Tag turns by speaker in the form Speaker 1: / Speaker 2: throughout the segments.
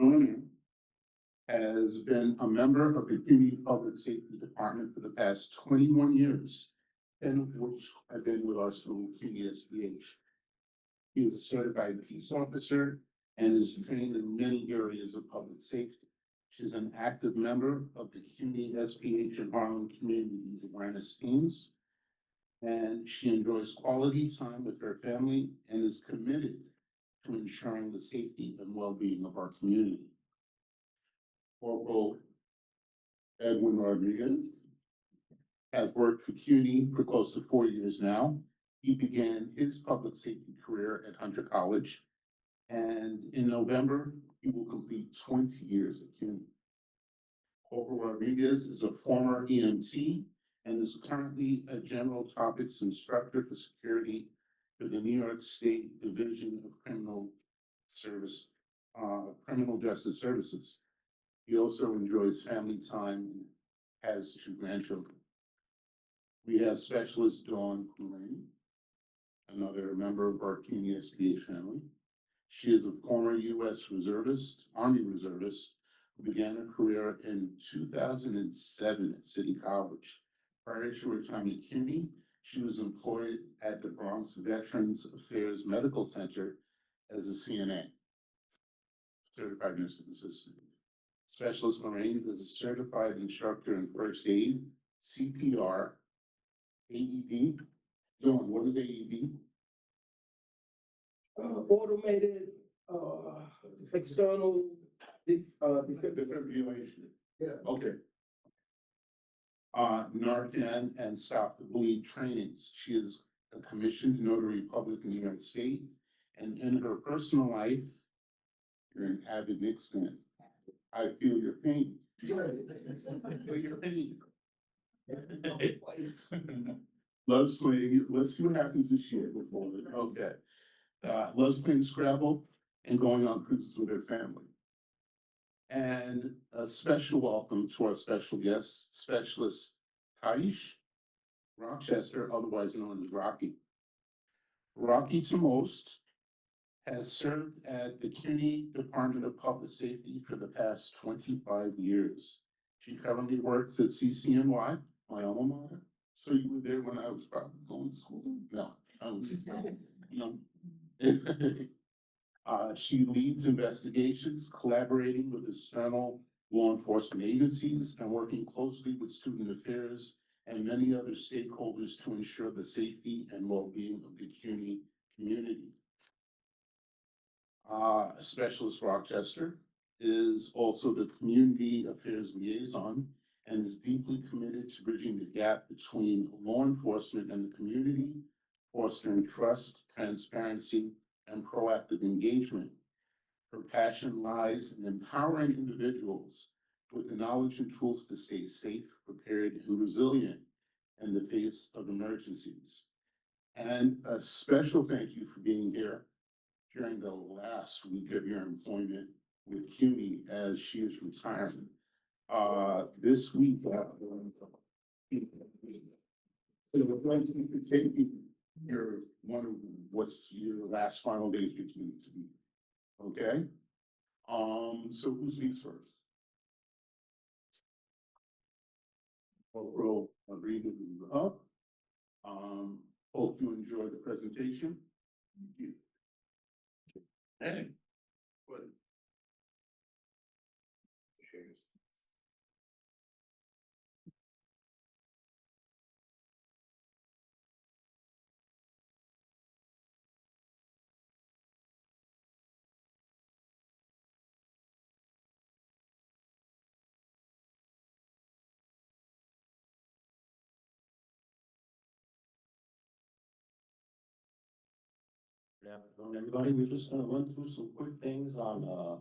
Speaker 1: Joyner has been a member of the CUNY Public Safety Department for the past 21 years, and of which have been with our school, CUNY SBH. He is a certified peace officer and is trained in many areas of public safety. She's an active member of the CUNY SBH and Harlem Community Awareness teams, and she enjoys quality time with her family and is committed to ensuring the safety and well-being of our community. Corporal Edwin Rodriguez has worked for CUNY for close to 4 years now. He began his public safety career at Hunter College, and in November, he will complete 20 years at CUNY. Corporal Rodriguez is a former EMT and is currently a general topics instructor for security for the New York State Division of Criminal Justice Services. He also enjoys family time and has 2 grandchildren. We have Specialist Dawn L Murrain, another member of our CUNY SBH family. She is a former U.S. Army reservist, who began her career in 2007 at City College. Prior to her time at CUNY, she was employed at the Bronx Veterans Affairs Medical Center as a CNA, certified nursing assistant. Specialist Murrain is a certified instructor in first aid, CPR, AED. Dawn, what is AED?
Speaker 2: Automated, external,
Speaker 1: Defibrillation.
Speaker 2: Yeah.
Speaker 1: Okay. Narcan and Stop the Bleed trainings. She is a commissioned notary public in New York State, and in her personal life, you're an avid Knicks fan. I feel your pain. Feel your pain. Loves playing. Let's see what happens this year before. Okay. Loves playing Scrabble and going on cruises with her family. And a special welcome to our special guest, Specialist Taish Rochester, otherwise known as Rocky. Rocky to most has served at the CUNY Department of Public Safety for the past 25 years. She currently works at CCNY, my alma mater. So you were there when I was probably going to school? No, I was, she leads investigations, collaborating with external law enforcement agencies and working closely with student affairs and many other stakeholders to ensure the safety and well-being of the CUNY community. Specialist Rochester is also the Community Affairs Liaison and is deeply committed to bridging the gap between law enforcement and the community, fostering trust, transparency, and proactive engagement. Her passion lies in empowering individuals with the knowledge and tools to stay safe, prepared, and resilient in the face of emergencies. And a special thank you for being here during the last week of your employment with CUNY as she is retiring. This week, so we're going to continue what's your last final day with CUNY to be, okay? So who speaks first? Corporal Rodriguez is up. Hope you enjoy the presentation. Thank you. Hey, what?
Speaker 3: Good afternoon, everybody. We're just gonna run through some quick things on,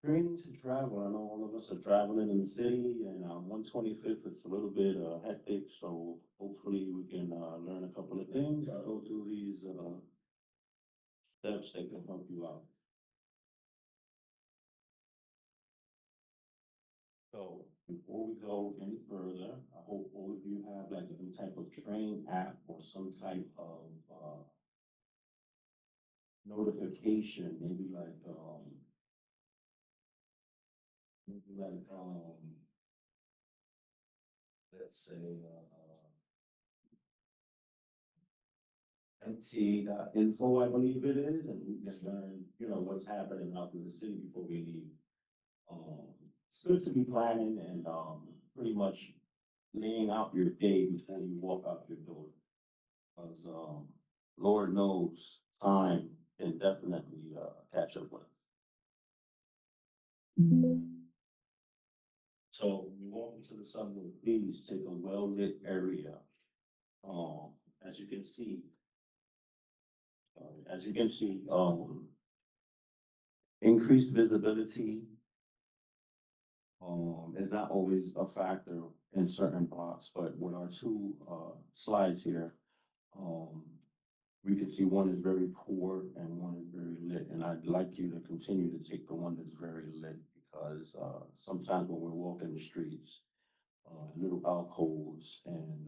Speaker 3: training to travel. I know all of us are traveling in the city, and 125th, it's a little bit hectic, so hopefully we can learn a couple of things. I'll go through these steps that can help you out. So before we go any further, I hope all of you have like some type of training app or some type of notification, maybe like like, let's say, MT.info, I believe it is, and we can learn, what's happening out in the city before we leave. It's good to be planning and, pretty much laying out your day before you walk out your door. Cause, Lord knows, time can definitely, catch up with us. So when you walk into the subway, please take a well-lit area. Um, as you can see, increased visibility, is not always a factor in certain blocks, but with our two, slides here, um, we can see one is very poor and one is very lit, and I'd like you to continue to take the one that's very lit, because, sometimes when we're walking the streets, little alcoves and,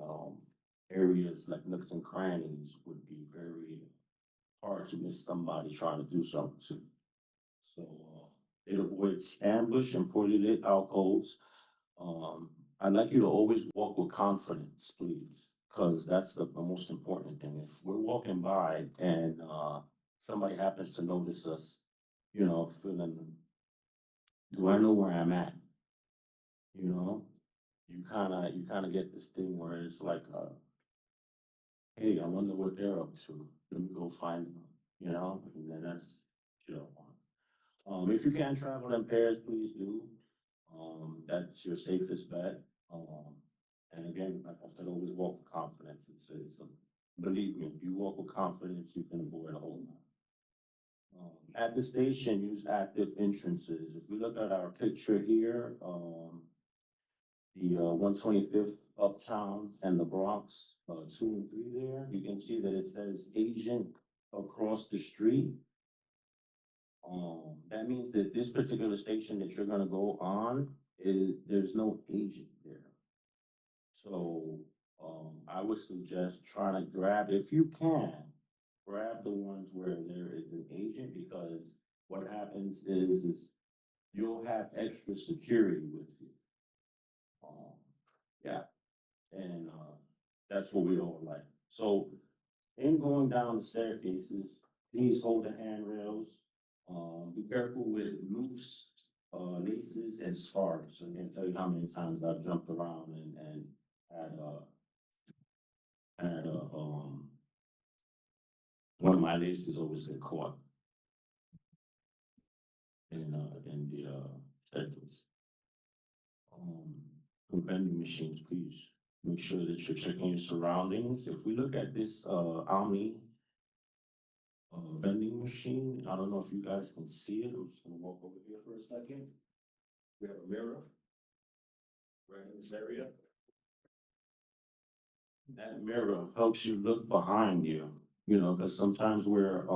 Speaker 3: areas like nooks and crannies would be very hard to miss somebody trying to do something to. So, it avoids ambush and poorly lit alcoves. I'd like you to always walk with confidence, please, because that's the most important thing. If we're walking by and, somebody happens to notice us, feeling, do I know where I'm at? You know, you kind of get this thing where it's like, hey, I wonder what they're up to. Let me go find them, and then that's, you know, if you can travel in pairs, please do. That's your safest bet. Um, and again, like I said, always walk with confidence. Believe me, if you walk with confidence, you can avoid a whole lot. At the station, use active entrances. If we look at our picture here, the 125th Uptown and the Bronx, 2 and 3 there, you can see that it says agent across the street. That means that this particular station that you're gonna go on there's no agent there. So, I would suggest trying to grab, if you can, grab the ones where there is an agent, because what happens is you'll have extra security with you. Um, yeah, and, that's what we don't like. So in going down the staircases, please hold the handrails. Be careful with loose, laces and scarves. I can't tell you how many times I've jumped around and had one of my laces always get caught in the, staircase. Um, for vending machines, please make sure that you're checking your surroundings. If we look at this, Omni, vending machine, I don't know if you guys can see it. I'm just gonna walk over here for a second. We have a mirror right in this area. That mirror helps you look behind you, because sometimes what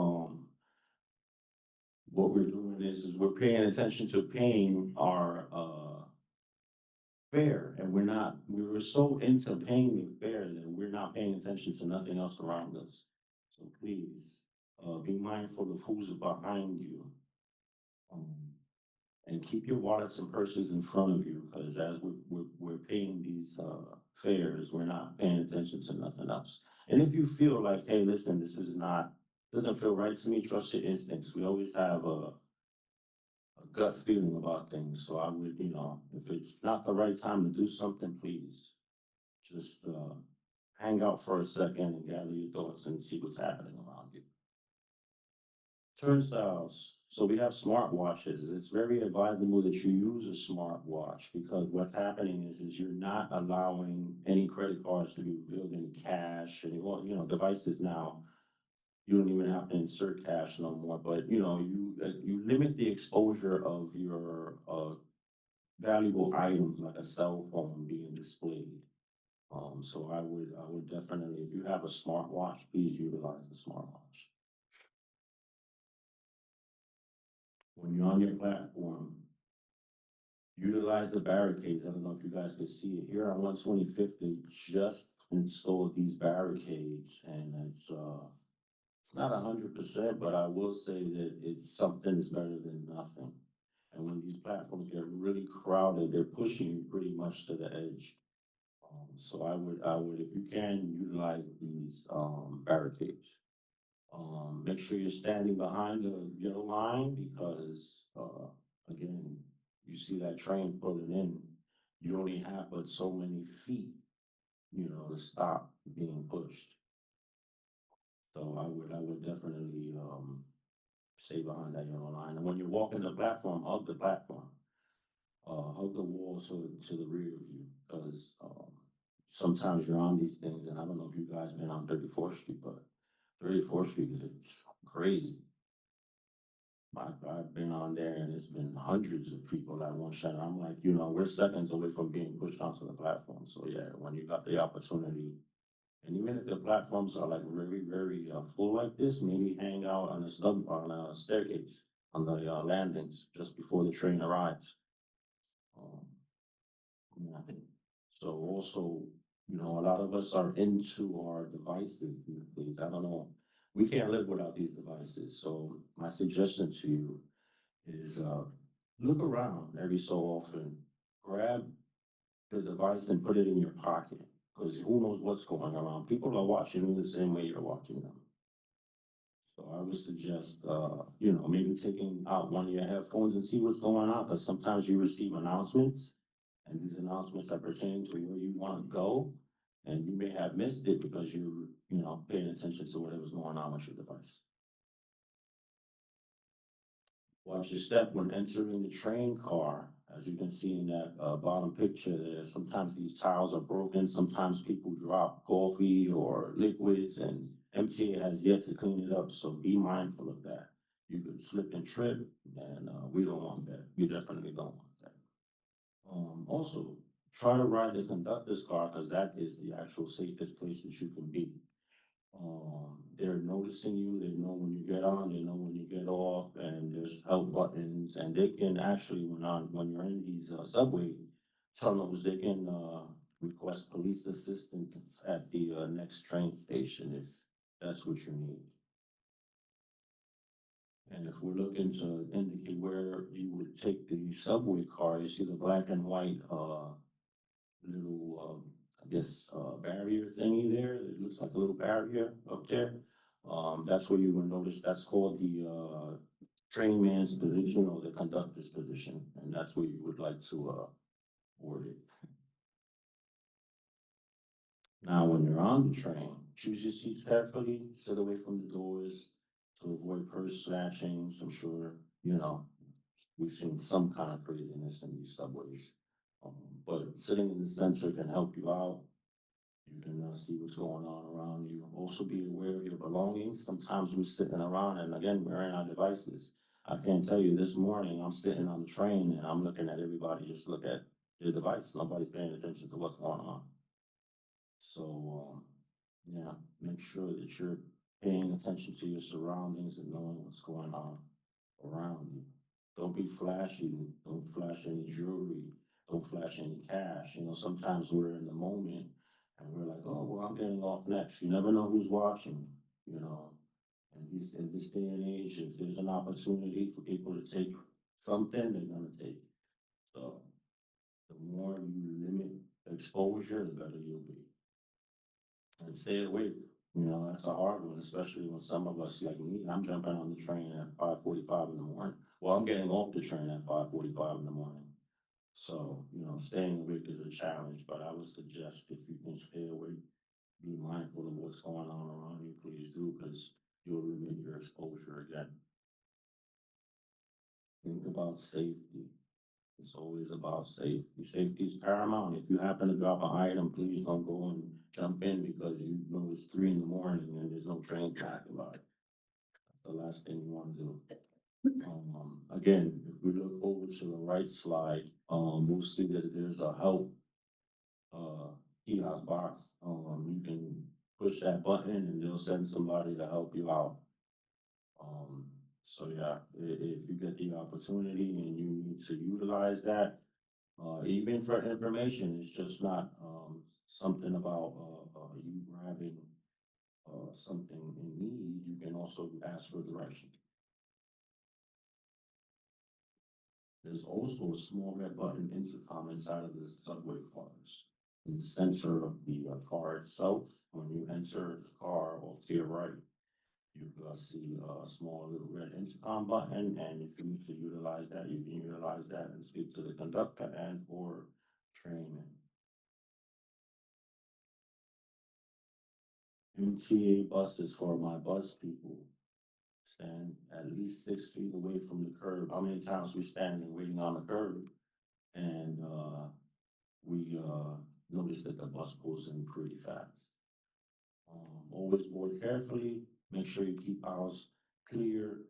Speaker 3: we're doing is we're paying attention to paying our, fare, and we were so into paying the fare that we're not paying attention to nothing else around us. So please, be mindful of who's behind you. Um, and keep your wallets and purses in front of you, because as we're paying these, fares, we're not paying attention to nothing else. And if you feel like, hey, listen, doesn't feel right to me, trust your instincts. We always have a gut feeling about things. So I would, if it's not the right time to do something, please just, hang out for a second and gather your thoughts and see what's happening around you. Turnstiles. So we have smartwatches. It's very advisable that you use a smartwatch, because what's happening is you're not allowing any credit cards to be revealed, any cash, any, well, devices now. You don't even have to insert cash no more, but you limit the exposure of your, valuable items like a cell phone being displayed. So I would definitely, if you have a smartwatch, please utilize the smartwatch. When you're on your platform, utilize the barricades. I don't know if you guys can see it. Here on 125th, they just installed these barricades, and it's not 100%, but I will say that it's something is better than nothing. And when these platforms get really crowded, they're pushing you pretty much to the edge. So I would, if you can, utilize these, barricades. Make sure you're standing behind the yellow line because, again, you see that train pulling in, you only have but so many feet, to stop being pushed. So I would definitely, stay behind that yellow line. And when you're walking the platform, hug the platform. Hug the wall to the rear of you, because, sometimes you're on these things, and I don't know if you guys been on 34th Street, but 34th Street is crazy. I've been on there and it's been hundreds of people at one shot. I'm like, we're seconds away from being pushed onto the platform. So yeah, when you got the opportunity, and even if the platforms are like very, very full like this, maybe hang out on a staircase on the landings just before the train arrives. Um, yeah. So also, a lot of us are into our devices these days. I don't know. We can't live without these devices. So my suggestion to you is look around every so often, grab the device and put it in your pocket, because who knows what's going around. People are watching you the same way you're watching them. So I would suggest, maybe taking out one of your headphones and see what's going on, because sometimes you receive announcements, and these announcements are pertaining to where you want to go, and you may have missed it because you're, paying attention to whatever's going on with your device. Watch your step when entering the train car. As you can see in that bottom picture there, sometimes these tiles are broken, sometimes people drop coffee or liquids, and MTA has yet to clean it up, so be mindful of that. You could slip and trip, and we don't want that. We definitely don't want that. Also, try to ride the conductor's car, because that is the actual safest place that you can be. They're noticing you, they know when you get on, they know when you get off, and there's help buttons, and they can actually, when you're in these, subway tunnels, they can, request police assistance at the, next train station if that's what you need. And if we're looking to indicate where you would take the subway car, you see the black and white, little, I guess, barrier thingy there. It looks like a little barrier up there. That's where you will notice, that's called the, train man's position or the conductor's position, and that's where you would like to, board it. Now, when you're on the train, choose your seats carefully, sit away from the doors to avoid purse snatchings. I'm sure, we've seen some kind of craziness in these subways. But sitting in the center can help you out. You can see what's going on around you. Also be aware of your belongings. Sometimes we're sitting around, and again, we're in our devices. I can't tell you, this morning, I'm sitting on the train and I'm looking at everybody, just look at their device. Nobody's paying attention to what's going on. So, yeah, make sure that you're paying attention to your surroundings and knowing what's going on around you. Don't be flashy. Don't flash any jewelry. Don't flash any cash. Sometimes we're in the moment and we're like, oh, well, I'm getting off next. You never know who's watching, And in this day and age, if there's an opportunity for people to take something, they're gonna take it. So the more you limit exposure, the better you'll be. And stay awake. That's a hard one, especially when some of us, like me, I'm jumping on the train at 5:45 in the morning. Well, I'm getting off the train at 5:45 in the morning. So, staying awake is a challenge, but I would suggest if you can stay awake, be mindful of what's going on around you, please do, because you'll limit your exposure again. Think about safety. It's always about safety. Safety is paramount. If you happen to drop an item, please don't go and jump in because you know it's 3 in the morning and there's no train passing by. That's the last thing you want to do. Again, if we look over to the right slide, we'll see that there's a help kiosk box. You can push that button and they'll send somebody to help you out. So yeah, if you get the opportunity and you need to utilize that, even for information, it's just not, something about, you grabbing, something in need. You can also ask for direction. There's also a small red button intercom inside of the subway cars. In the center of the car itself, when you enter the car or to your right, you see a small little red intercom button, and if you need to utilize that, you can utilize that and speak to the conductor and or training. MTA buses for my bus people stand at least 6 feet away from the curb. How many times we standing waiting on the curb and we notice that the bus pulls in pretty fast. Always board carefully, make sure you keep aisles clear,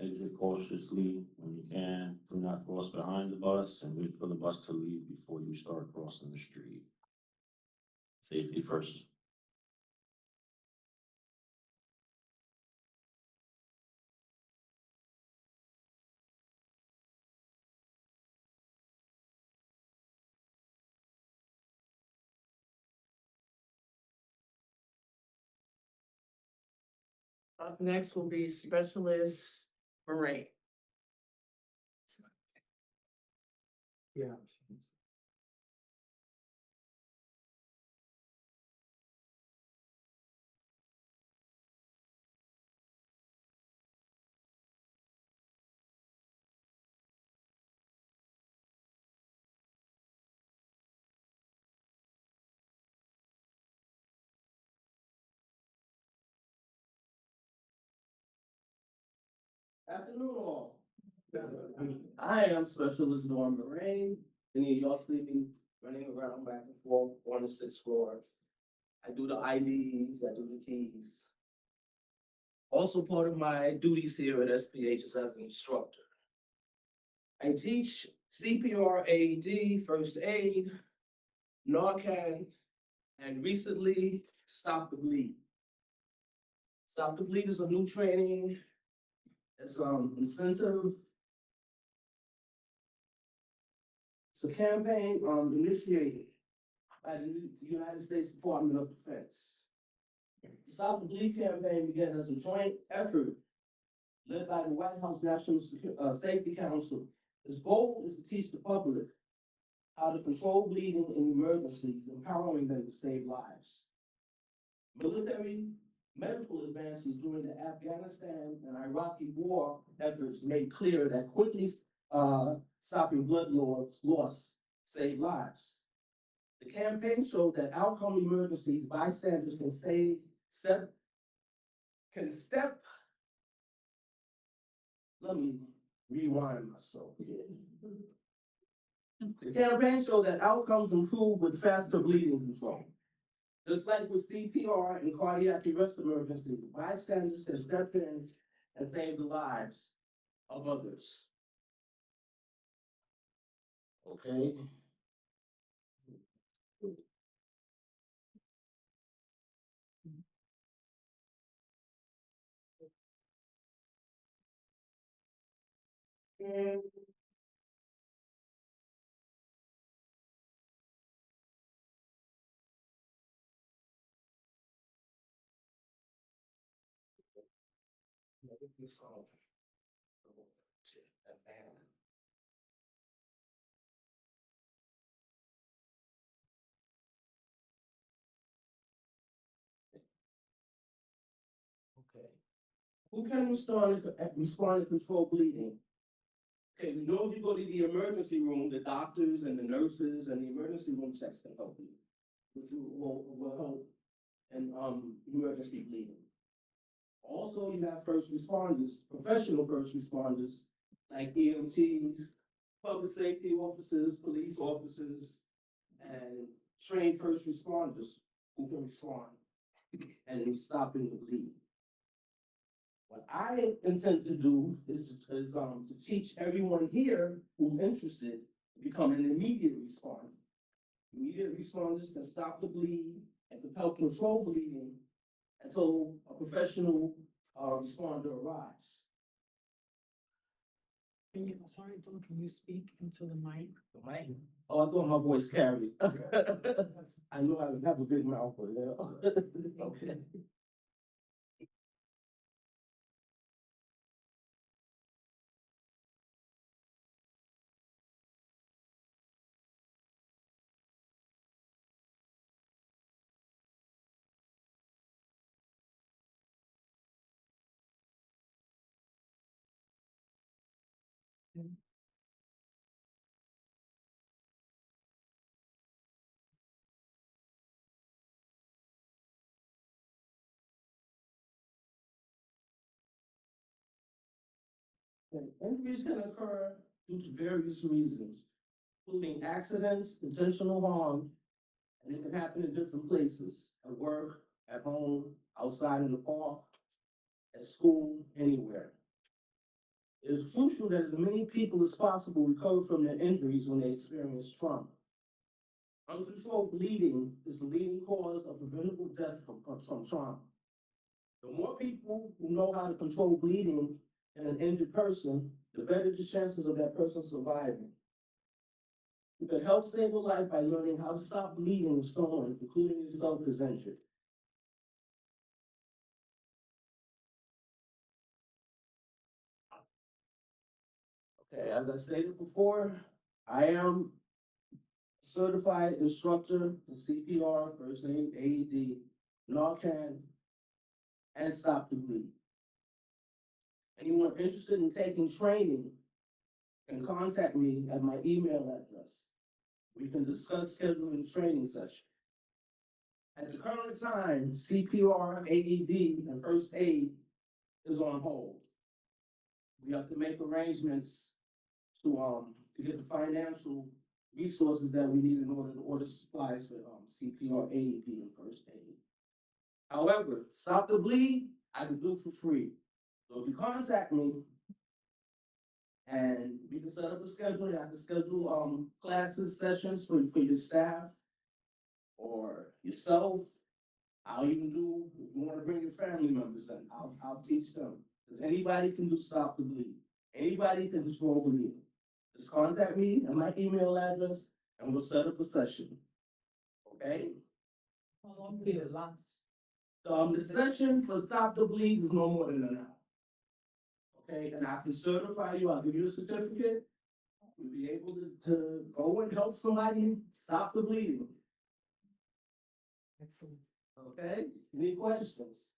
Speaker 3: exit cautiously when you can. Do not cross behind the bus and wait for the bus to leave before you start crossing the street. Safety first.
Speaker 2: Up next will be Specialist Murrain. Yeah.
Speaker 4: Afternoon all. I am Specialist Dawn L Murrain. Any of y'all sleeping, running around back and forth on the 6th floor. I do the IDs, I do the keys. Also part of my duties here at SPH is as an instructor. I teach CPR, AED, first aid, Narcan, and recently Stop the Bleed. Stop the Bleed is a new training. It's incentive. It's a campaign initiated by the United States Department of Defense. The Stop the Bleed campaign began as a joint effort led by the White House National Safety Council. Its goal is to teach the public how to control bleeding in emergencies, empowering them to save lives. Military medical advances during the Afghanistan and Iraqi war efforts made clear that quickly stopping blood loss saved lives. The campaign showed that outcome emergencies, bystanders can let me rewind myself here. The campaign showed that outcomes improve with faster bleeding control. Just like with CPR and cardiac arrest emergencies, bystanders can step in and save the lives of others. Okay. Okay. Who can respond and control bleeding? Okay, we know if you go to the emergency room, the doctors and the nurses and the emergency room techs can help you. Which will help in emergency bleeding. Also, you have first responders, professional first responders, like EMTs, public safety officers, police officers, and trained first responders who can respond and stopping the bleed. What I intend to do is to teach everyone here who's interested to become an immediate responder. Immediate responders can stop the bleed and can help control bleeding until a professional responder arrives.
Speaker 2: Sorry, Dawn, can you speak into the mic?
Speaker 4: The mic? Oh, I thought my voice carried. I know I have a big mouth for that. Okay. Injuries can occur due to various reasons, including accidents, intentional harm, and it can happen in different places, at work, at home, outside in the park, at school, anywhere. It is crucial that as many people as possible recover from their injuries when they experience trauma. Uncontrolled bleeding is the leading cause of preventable death from trauma. The more people who know how to control bleeding in an injured person, the better the chances of that person surviving. You can help save a life by learning how to stop bleeding if someone, including yourself, is injured. Okay, as I stated before, I am a certified instructor in CPR, first aid, AED, Narcan, and stop the bleed. Anyone interested in taking training can contact me at my email address. We can discuss scheduling a training session. At the current time, CPR, AED, and first aid is on hold. We have to make arrangements to get the financial resources that we need in order to order supplies for CPR, AED, and first aid. However, stop the bleed, I can do for free. So if you contact me, and we can set up a schedule, I can schedule classes, sessions for your staff or yourself. I'll even do, if you want to bring your family members in, I'll teach them. Because anybody can do stop the bleed. Anybody can control bleeding. Just contact me at my email address and we'll set up a session. Okay?
Speaker 2: How long will it last?
Speaker 4: The session for stop the bleed is no more than an hour. Okay, and I can certify you, I'll give you a certificate. You'll be able to go and help somebody stop the bleeding.
Speaker 2: Excellent.
Speaker 4: Okay, any questions?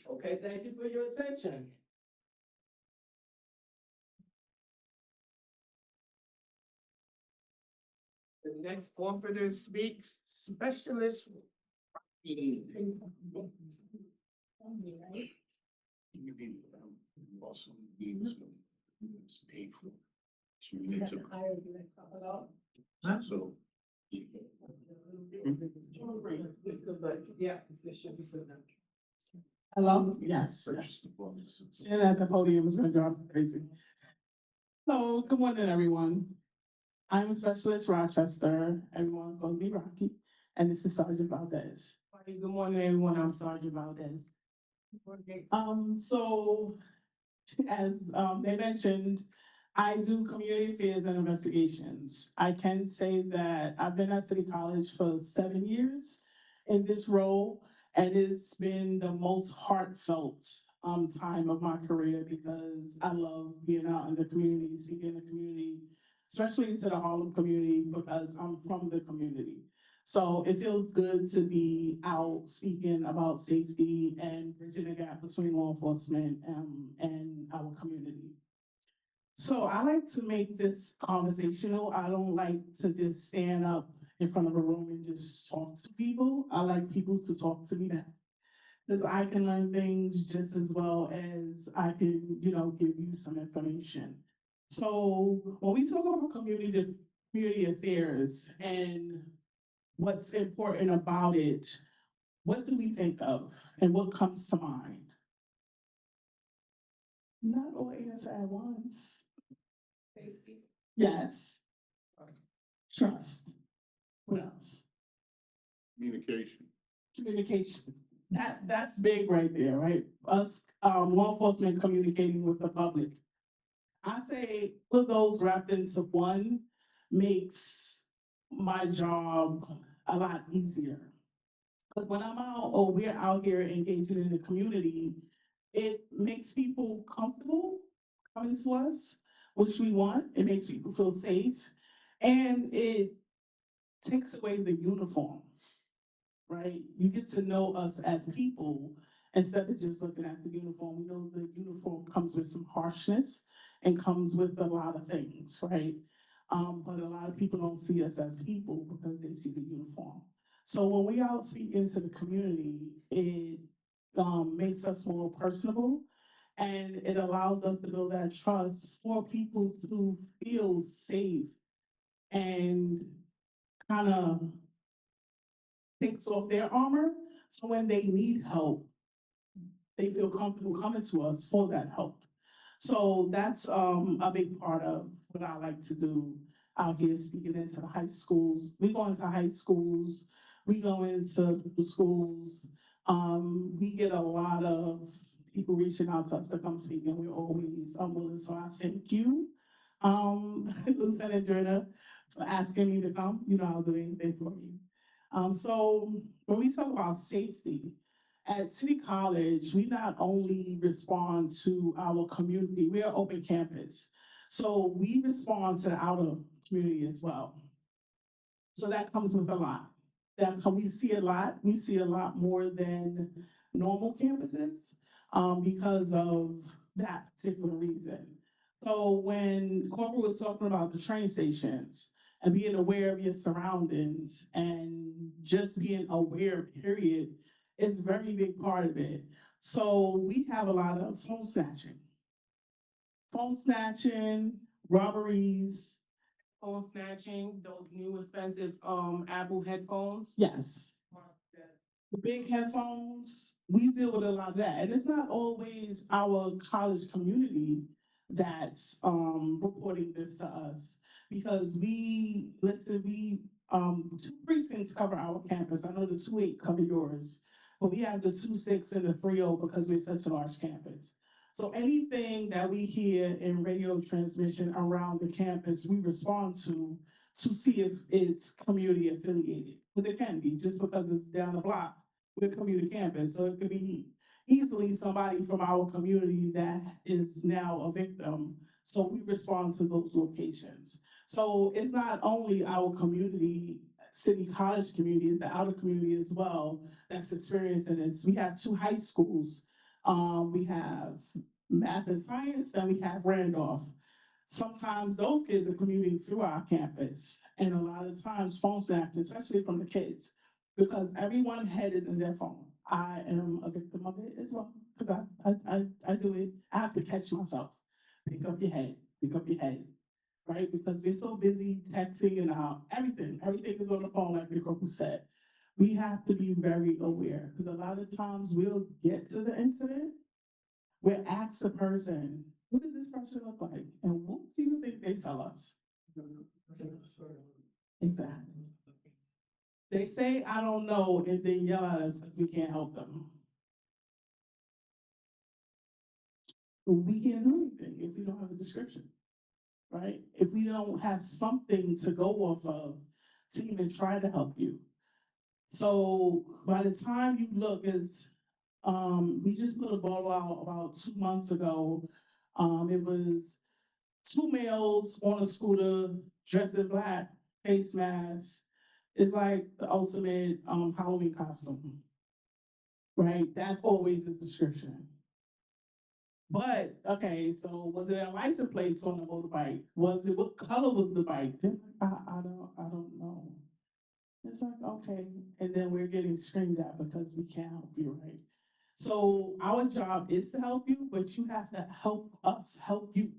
Speaker 4: Okay, thank you for your attention.
Speaker 2: The next operator speaks, specialist.
Speaker 1: Also needs it's painful. So we need to. So.
Speaker 2: Yeah, it should be good.
Speaker 5: Hello? Yes.
Speaker 1: Purchase the bonus.
Speaker 5: Standing at the podium is gonna drive me crazy. So, good morning, everyone. I'm Specialist Rochester. Everyone calls me Rocky, and this is Sergeant Valdez. Good morning, everyone. I'm Sergeant Valdez. So, as they mentioned, I do community affairs and investigations. I can say that I've been at City College for 7 years in this role, and it's been the most heartfelt time of my career because I love being out in the community, speaking in the community, especially to the Harlem community because I'm from the community. So it feels good to be out speaking about safety and bridging the gap between law enforcement and our community. So I like to make this conversational. I don't like to just stand up in front of a room and just talk to people. I like people to talk to me back. Because I can learn things just as well as I can, give you some information. So when we talk about community affairs and what's important about it, what do we think of and what comes to mind? Not all answer at once.
Speaker 2: Safety.
Speaker 5: Yes. Trust. What else?
Speaker 1: Communication.
Speaker 5: Communication. That's big right there, right? Us, law enforcement communicating with the public. I say put those wrapped into one makes my job a lot easier. But when I'm out or we're out here engaging in the community, it makes people comfortable coming to us, which we want. It makes people feel safe. And it takes away the uniform, right? You get to know us as people instead of just looking at the uniform. We know the uniform comes with some harshness and comes with a lot of things, right? But a lot of people don't see us as people because they see the uniform. So when we out speak into the community, it makes us more personable, and it allows us to build that trust for people to feel safe and kind of takes off their armor. So when they need help, they feel comfortable coming to us for that help. So that's a big part of what I like to do out here, speaking into the high schools. We go into high schools, we go into the schools. We get a lot of people reaching out to us to come speak, and we're always willing. So I thank you, Lieutenant Joyner, for asking me to come. You know, I'll do anything for you. So when we talk about safety, at City College, we not only respond to our community, we are open campus. So we respond to the outer community as well. So that comes with a lot. We see a lot. We see a lot more than normal campuses because of that particular reason. So when Corporal was talking about the train stations and being aware of your surroundings and just being aware, period, is a very big part of it. So we have a lot of phone snatching, robberies. Phone snatching, those new expensive Apple headphones. Yes. The big headphones, we deal with a lot of that. And it's not always our college community that's reporting this to us, because we two precincts cover our campus. I know the 2-8 cover yours, but we have the 2-6 and the 3-0 because we're such a large campus. So anything that we hear in radio transmission around the campus, we respond to see if it's community affiliated. Because it can be, just because it's down the block, we're community campus. So it could be easily somebody from our community that is now a victim. So we respond to those locations. So it's not only our community, City College community, it's the outer community as well that's experiencing this. We have 2 high schools. We have math and science, and we have Randolph. Sometimes those kids are commuting through our campus, and a lot of times phone snatching, especially from the kids, because everyone's head is in their phone. I am a victim of it as well, because I do it. I have to catch myself. Pick up your head, right? Because we're so busy texting and everything is on the phone, like the corporal said. We have to be very aware, because a lot of times we'll get to the incident, we'll ask the person, what does this person look like? And what do you think they tell us? Exactly. They say, I don't know, and then yell at us because we can't help them. We can't do anything if we don't have a description, right? If we don't have something to go off of to even try to help you. So by the time you look, we just put a ball out about 2 months ago. It was 2 males on a scooter dressed in black, face masks. It's like the ultimate Halloween costume, right? That's always the description. But okay, so was it a license plates on the motorbike? What color was the bike? I don't know. It's like, okay, and then we're getting screamed at because we can't help you, right? So our job is to help you, but you have to help us help you,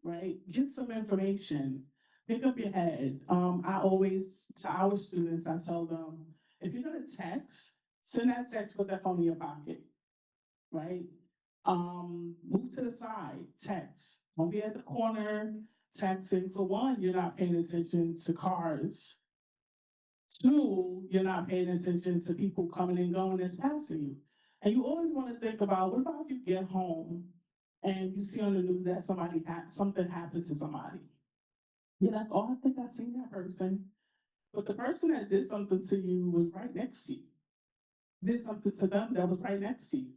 Speaker 5: right? Get some information, pick up your head. I always, to our students, I tell them, if you're gonna text, send that text with that phone in your pocket, right? Move to the side, text. Don't be at the corner texting. For one, you're not paying attention to cars. 2, you're not paying attention to people coming and going that's passing you. And you always want to think about, what about if you get home and you see on the news that something happened to somebody? You're like, oh, I think I've seen that person. But the person that did something to you was right next to you. Did something to them that was right next to you.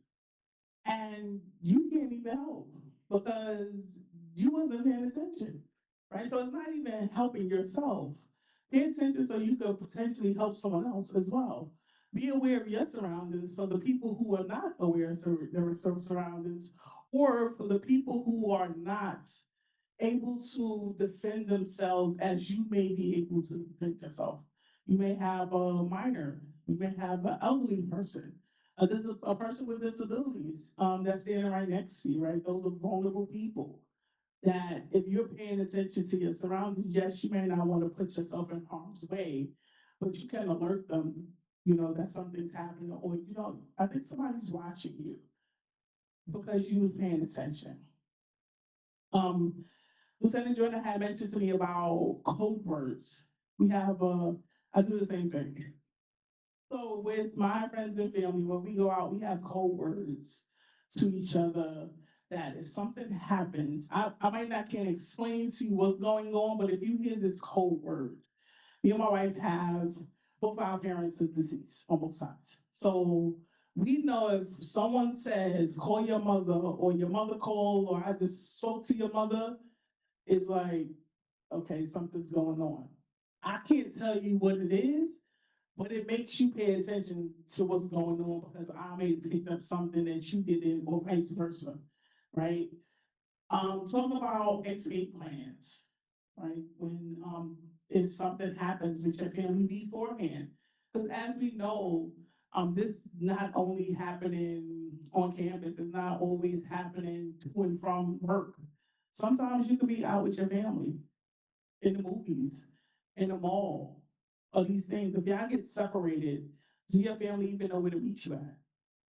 Speaker 5: And you can't even help because you wasn't paying attention, right? So it's not even helping yourself. Pay attention so you could potentially help someone else as well. Be aware of your surroundings for the people who are not aware of their surroundings, or for the people who are not able to defend themselves as you may be able to defend yourself. You may have a minor, you may have an elderly person, a person with disabilities that's standing right next to you, right? Those are vulnerable people that if you're paying attention to your surroundings, yes, you may not want to put yourself in harm's way, but you can alert them, that something's happening, or, I think somebody's watching you because you was paying attention. Lieutenant Joyner had mentioned to me about code words. I do the same thing. So with my friends and family, when we go out, we have code words to each other that if something happens, I might not can explain to you what's going on, but if you hear this code word, me and my wife have both our parents are deceased on both sides. So we know if someone says, call your mother, or your mother called, or I just spoke to your mother, it's like, okay, something's going on. I can't tell you what it is, but it makes you pay attention to what's going on because I may have picked up something that you didn't, or vice versa, right? Talk about escape plans, right? When if something happens with your family beforehand, because as we know, this not only happening on campus, it's not always happening to and from work. Sometimes you could be out with your family in the movies, in the mall, or these things. If y'all get separated, do your family even know where to meet you at?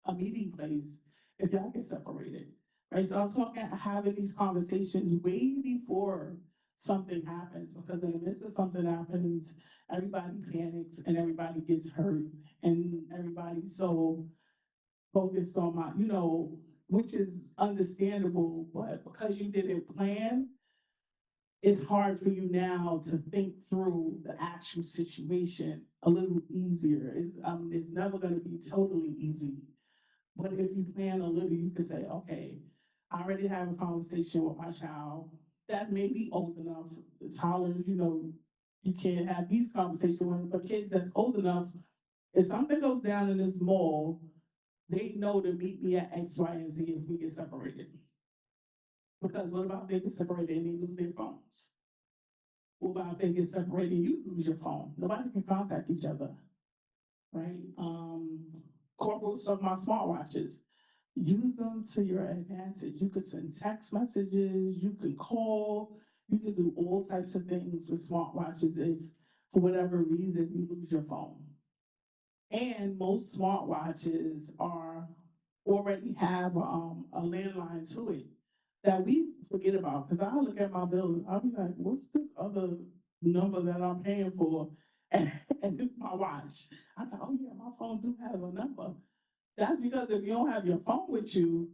Speaker 5: A meeting place, if y'all get separated, right? So I'm talking, having these conversations way before something happens, because in the midst of something happens, everybody panics and everybody gets hurt, and everybody's so focused on which is understandable, but because you didn't plan, it's hard for you now to think through the actual situation a little easier. It's never going to be totally easy. But if you plan a little, you can say, okay, I already have a conversation with my child that may be old enough, the toddlers, you can't have these conversations with, but kids that's old enough, if something goes down in this mall, they know to meet me at X, Y, and Z if we get separated. Because what about if they get separated and they lose their phones? What about if they get separated and you lose your phone? Nobody can contact each other, right? Corporals of my smartwatches, use them to your advantage. You could send text messages, you could call, you could do all types of things with smartwatches if, for whatever reason, you lose your phone. And most smartwatches already have a landline to it that we forget about. Because I look at my bill, I'll be like, what's this other number that I'm paying for? And it's my watch. I thought, oh yeah, my phone do have a number. That's because if you don't have your phone with you,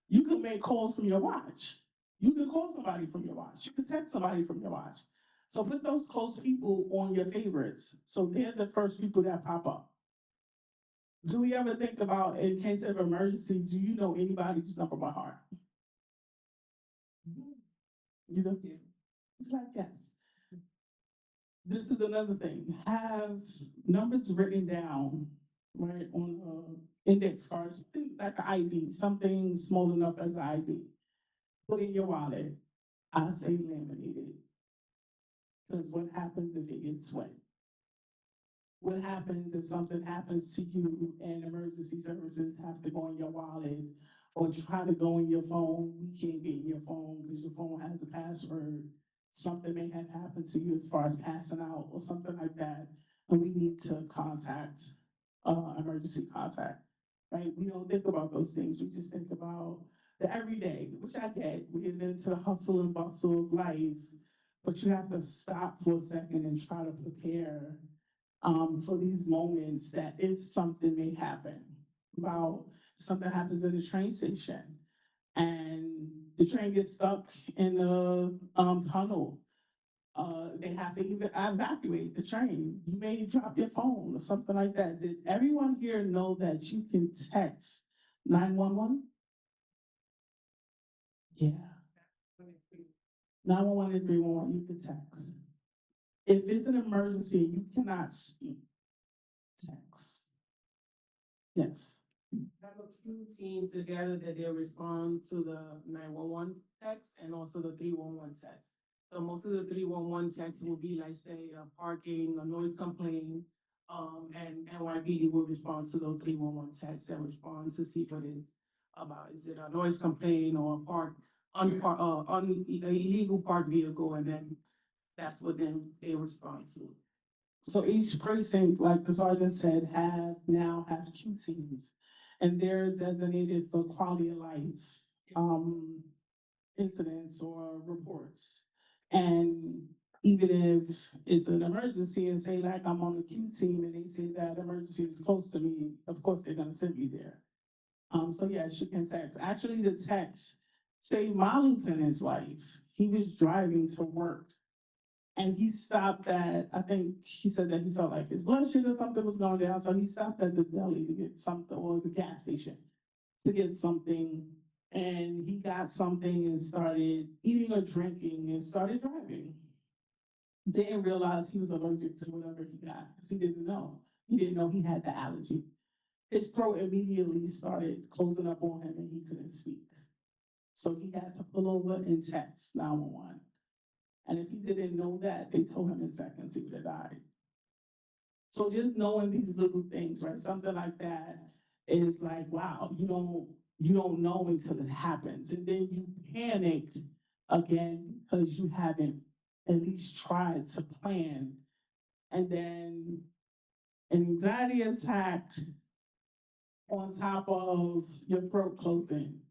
Speaker 5: you can make calls from your watch. You can call somebody from your watch. You can text somebody from your watch. So put those close people on your favorites. So they're the first people that pop up. Do we ever think about, in case of emergency, do you know anybody's number by heart? You know, it's like, yes. This is another thing. Have numbers written down, right, on index cards, something like an ID, something small enough as an ID. Put in your wallet. I say laminated. Because what happens if it gets wet? What happens if something happens to you and emergency services have to go in your wallet or try to go in your phone? We can't get in your phone because your phone has a password. Something may have happened to you as far as passing out or something like that. And we need to contact emergency contact, right? We don't think about those things. We just think about the everyday, which I get. We get into the hustle and bustle of life, but you have to stop for a second and try to prepare for these moments that if something may happen. About if something happens in the train station and the train gets stuck in a tunnel, they have to even evacuate the train. You may drop your phone or something like that. Did everyone here know that you can text 911? Yeah. 911 and 311, you can text. If it's an emergency, you cannot speak, text. Yes.
Speaker 6: Have a few teams together that they respond to the 911 text and also the 311 text. So most of the 311 texts will be like, say, a parking, a noise complaint, and NYPD will respond to those 311 texts and respond to see what it's about. Is it a noise complaint or illegal park vehicle? And then that's what then they respond to.
Speaker 5: So each precinct, like the sergeant said, now have Q teams, and they're designated for quality of life, incidents or reports. And even if it's an emergency and say like I'm on the Q team and they say that emergency is close to me, of course they're gonna send me there. So yes, you can text. Actually, the text saved my lieutenant's life. He was driving to work. And he stopped at, I think he said that he felt like his blood sugar, something was going down. So he stopped at the deli to get something, or the gas station to get something. And he got something and started eating or drinking and started driving. Didn't realize he was allergic to whatever he got because he didn't know. He didn't know he had the allergy. His throat immediately started closing up on him and he couldn't speak. So he had to pull over and text 911. And if he didn't know that, they told him in seconds he would have died. So just knowing these little things, right? Something like that is like, wow, you don't know until it happens. And then you panic again because you haven't at least tried to plan. And then an anxiety attack on top of your throat closing,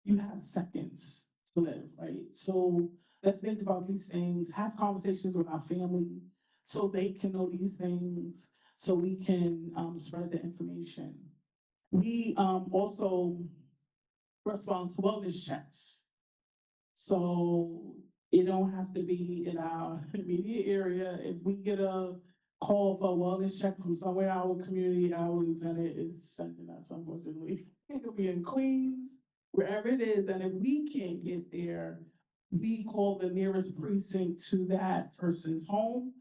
Speaker 5: you have seconds to live, right? So let's think about these things, have conversations with our family so they can know these things, so we can spread the information. We also respond to wellness checks. So it don't have to be in our immediate area. If we get a call for a wellness check from somewhere in our community, our lieutenant is sending us, unfortunately. It could be in Queens, wherever it is. And if we can't get there, we call the nearest precinct to that person's home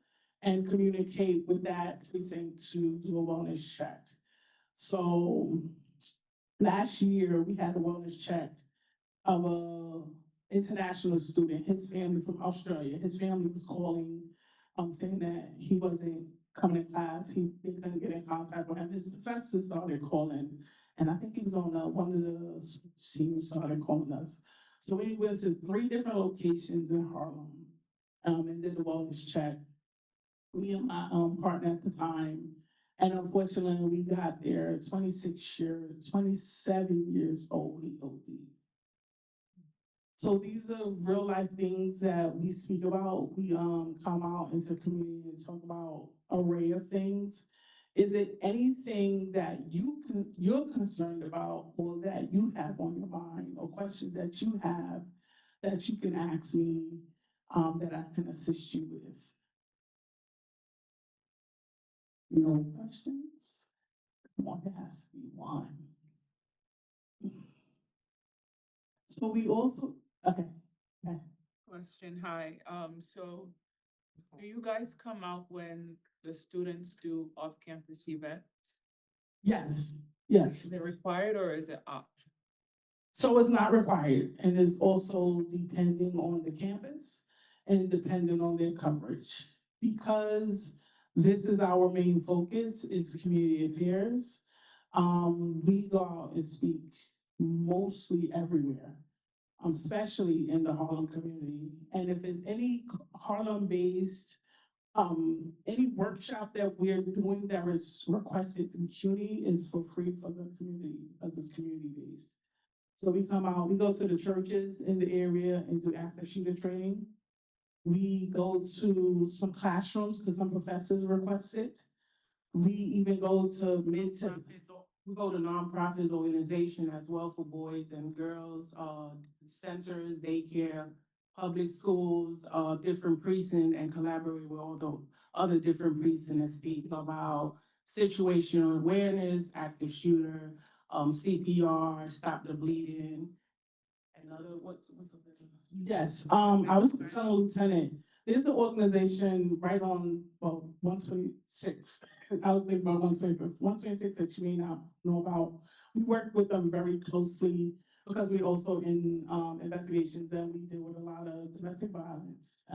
Speaker 5: and communicate with that precinct to do a wellness check. So last year we had a wellness check of a international student, his family from Australia. His family was calling, saying that he wasn't coming to class. They couldn't get in contact with him. His professor started calling, and I think he was on one of the teams started calling us. So we went to 3 different locations in Harlem, and did a wellness check. Me and my partner at the time, and unfortunately we got there, 27 years old, he OD'd. So these are real life things that we speak about. We come out into community and talk about array of things. Is it anything that you're concerned about, or that you have on your mind, or questions that you have that you can ask me, that I can assist you with? No questions? I want to ask you one. So we also, okay.
Speaker 7: Question, hi, so do you guys come out when the students do off-campus events?
Speaker 5: Yes, yes.
Speaker 7: Is it required or is it optional?
Speaker 5: So it's not required, and it's also depending on the campus and depending on their coverage. Because this is our main focus, is community affairs. We go out and speak mostly everywhere, especially in the Harlem community. And if there's any Harlem-based, any workshop that we're doing that is requested through CUNY is for free for the community, because it's community-based. So we come out, we go to the churches in the area and do active shooter training. We go to some classrooms because some professors request it. We even go to we go to nonprofit organization as well for boys and girls, centers, daycare, public schools, different precincts, and collaborate with all the other different precincts and speak about situational awareness, active shooter, CPR, stop the bleeding. Another, what's the Yes, I was telling Lieutenant, there's an organization right on, 126 I was thinking about 125th, 126 that you may not know about. We work with them very closely because we also in investigations and we deal with a lot of domestic violence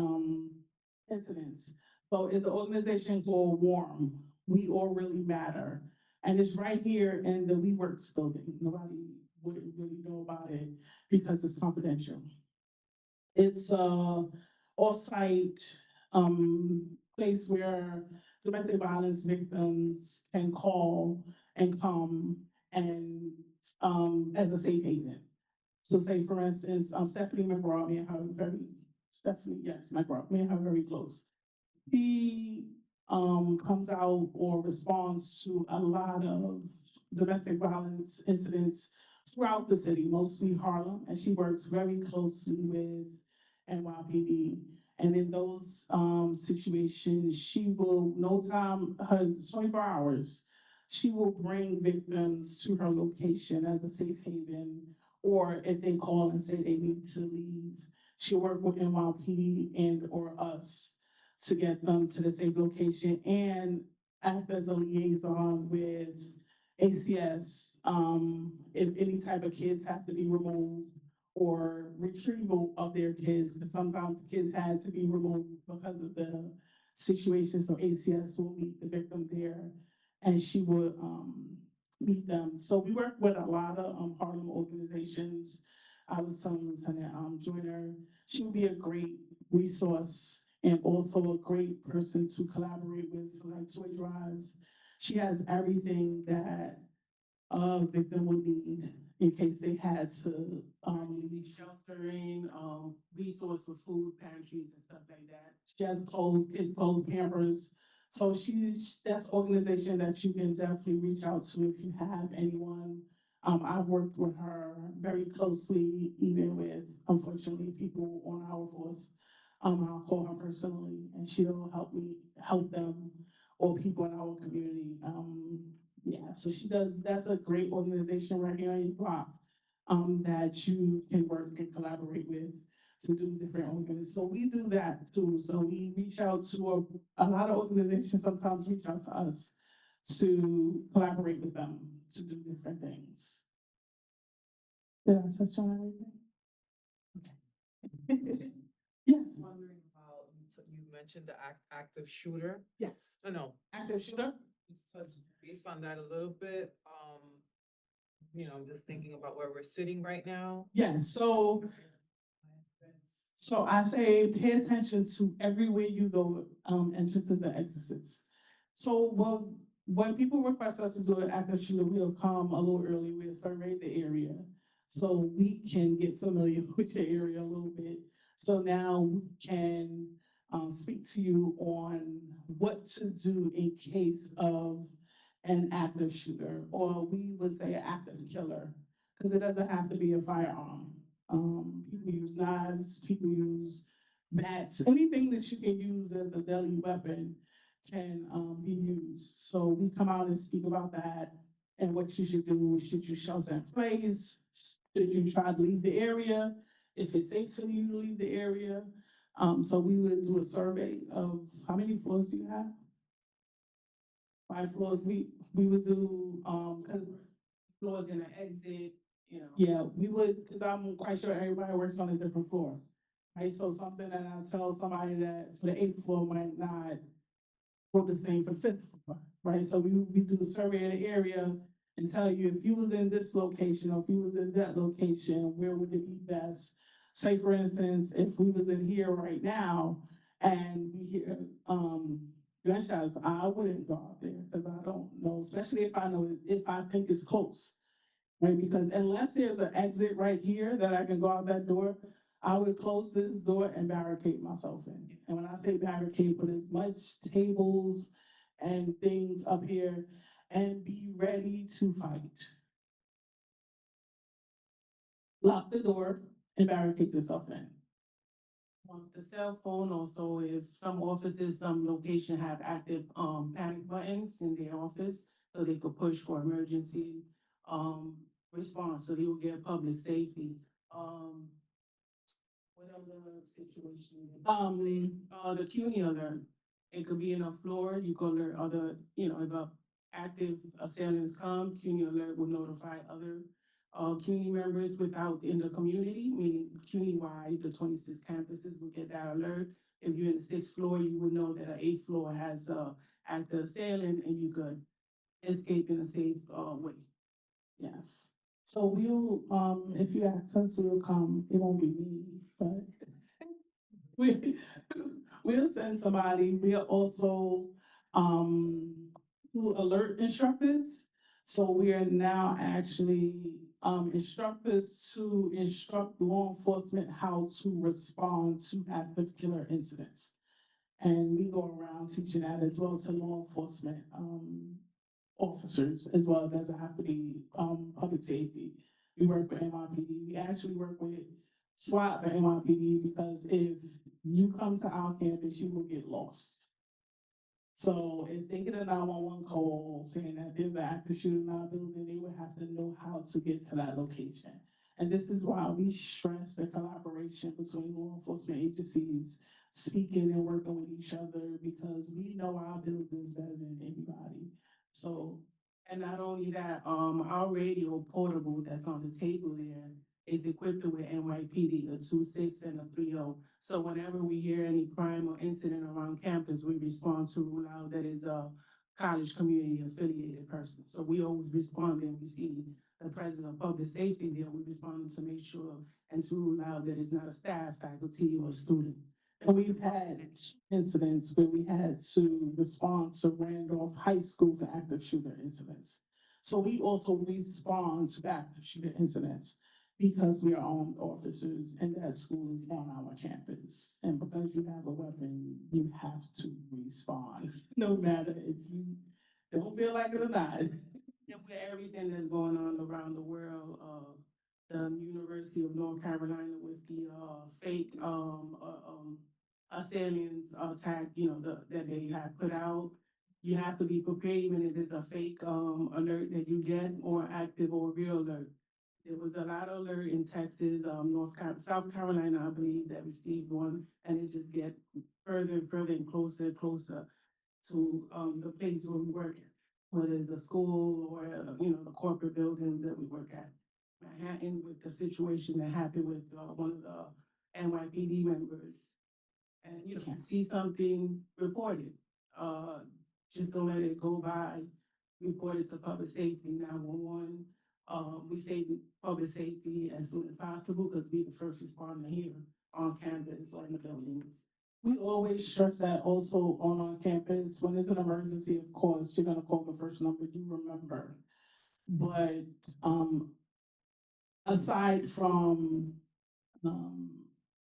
Speaker 5: incidents. So it's an organization called WARM. We All Really Matter. And it's right here in the We Works building. Nobody would really know about it because it's confidential. It's a off-site place where domestic violence victims can call and come and as a safe haven. So say for instance, Stephanie McGraw, me and her very, Stephanie, yes, McGraw, me and her very close. She comes out or responds to a lot of domestic violence incidents throughout the city, mostly Harlem, and she works very closely with NYPD. And in those situations, she will, no time, her 24 hours, she will bring victims to her location as a safe haven, or if they call and say they need to leave, she'll work with NYPD and or us to get them to the safe location and act as a liaison with ACS, if any type of kids have to be removed or retrieval of their kids, because sometimes kids had to be removed because of the situation. So ACS will meet the victim there and she would meet them. So we work with a lot of Harlem organizations. I was telling Lieutenant Joyner, she would be a great resource and also a great person to collaborate with for like toy drives. She has everything that a victim would need in case they had to
Speaker 6: Emergency sheltering, resource for food pantries and stuff like that.
Speaker 5: she has clothes, kids clothes, Pampers. So that's organization that you can definitely reach out to if you have anyone. I've worked with her very closely, even with unfortunately people on our force. I'll call her personally and she'll help them or people in our community. Yeah, so she does, that's a great organization right here in your block, that you can work and collaborate with to do different organizations. So we do that too. So we reach out to a lot of organizations, sometimes reach out to us to collaborate with them to do different things. Did I touch on everything? Okay. Yes,
Speaker 8: Wondering about, you mentioned the active shooter.
Speaker 5: yes.
Speaker 8: No,
Speaker 5: Active shooter?
Speaker 8: just touch base on that a little bit. I'm just thinking about where we're sitting right now.
Speaker 5: Yes, so I say pay attention to everywhere you go, entrances and exits. So when people request us to do an active shooter, we'll come a little early, we'll survey the area. So we can get familiar with your area a little bit. So now we can speak to you on what to do in case of an active shooter, or we would say an active killer, because it doesn't have to be a firearm. People use knives, people use bats, anything that you can use as a deadly weapon can be used. So we come out and speak about that and what you should do. Should you shelter in place? Should you try to leave the area? If it's safe for you to leave the area. So we would do a survey of how many floors do you have? 5 floors. We would do, cause
Speaker 6: Floors in the exit,
Speaker 5: yeah, we would, because I'm quite sure everybody works on a different floor. Right, so something that I tell somebody that for the 8th floor might not work the same for the 5th floor, right? So we do a survey of the area and tell you if you was in this location or if you was in that location, where would it be best? Say for instance, if we was in here right now and we hear gunshots, I wouldn't go out there because I don't know, especially if I think it's close. Right, because unless there's an exit right here that I can go out that door, I would close this door and barricade myself in. And when I say barricade, put as much tables and things up here and be ready to fight. Lock the door and barricade yourself in.
Speaker 6: the cell phone also, if some offices, some location have active, panic buttons in their office, so they could push for emergency, response, so they will get public safety. What other situation? The CUNY alert. It could be in a floor, you could alert other, if a active assailants come, CUNY alert will notify other CUNY members without in the community, meaning CUNY-wide, the 26 campuses will get that alert. If you're in the 6th floor, you would know that an 8th floor has active assailant and you could escape in a safe way.
Speaker 5: Yes. So we'll, if you ask us, we'll come. It won't be me, but we, we'll send somebody. We'll also, do alert instructors. So we are now actually, instructors to instruct law enforcement how to respond to active killer incidents. And we go around teaching that as well to law enforcement, officers, as well. It doesn't have to be, public safety. We work with NYPD. We actually work with SWAT for NYPD because if you come to our campus, you will get lost. So if they get a 911 call saying that there's an active shooter in our building, they would have to know how to get to that location. And this is why we stress the collaboration between law enforcement agencies, speaking and working with each other, because we know our buildings better than anybody. So,
Speaker 6: and not only that, our radio portable that's on the table there is equipped with NYPD, a 26 and a 30. So whenever we hear any crime or incident around campus, we respond to rule out that it's a college community affiliated person. So we always respond when we see the president of public safety there, we respond to make sure and to rule out that it's not a staff, faculty, or student.
Speaker 5: and we've had incidents where we had to respond to Randolph High School for active shooter incidents. So we also respond to active shooter incidents because we are armed officers and that school is on our campus. And because you have a weapon, you have to respond, no matter if you don't feel like it or not.
Speaker 6: And with everything that's going on around the world, the University of North Carolina with the fake assailants attack, that they have put out. You have to be prepared even if it's a fake alert that you get, or active or real alert. There was a lot of alert in Texas, South Carolina, I believe, that received one, and it just get further and further and closer to the place where we work at, whether it's a school or the corporate buildings that we work at. Manhattan, with the situation that happened with one of the NYPD members, and you see something, report it. Just don't let it go by. Report it to public safety 911. We say public safety as soon as possible because we the first responder here on campus or in the buildings.
Speaker 5: We always stress that also on our campus. When there's an emergency, of course, you're gonna call the first number you remember. But aside from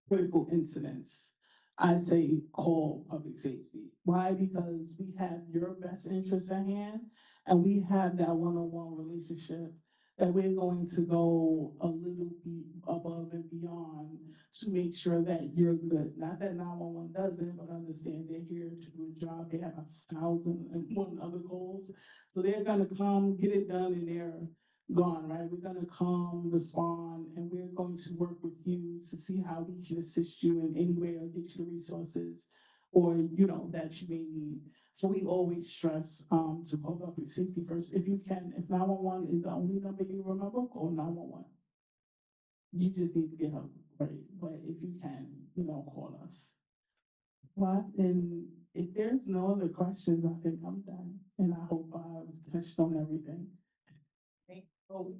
Speaker 5: critical incidents, I say call public safety. Why? Because we have your best interest at hand, and we have that one-on-one relationship that we're going to go a little bit above and beyond to make sure that you're good. Not that 911 doesn't, but understand they're here to do a job. They have 1,001 other goals. So they're gonna come, get it done, and they're gone, right? We're gonna come, respond, and we're going to work with you to see how we can assist you in any way or get you the resources or, that you may need. So we always stress, to call public safety first. If you can, if 911 is the only number you remember, call 911. You just need to get help, right? But if you can, call us. Well, and if there's no other questions, I think I'm done. And I hope I've touched on everything.
Speaker 6: Oh,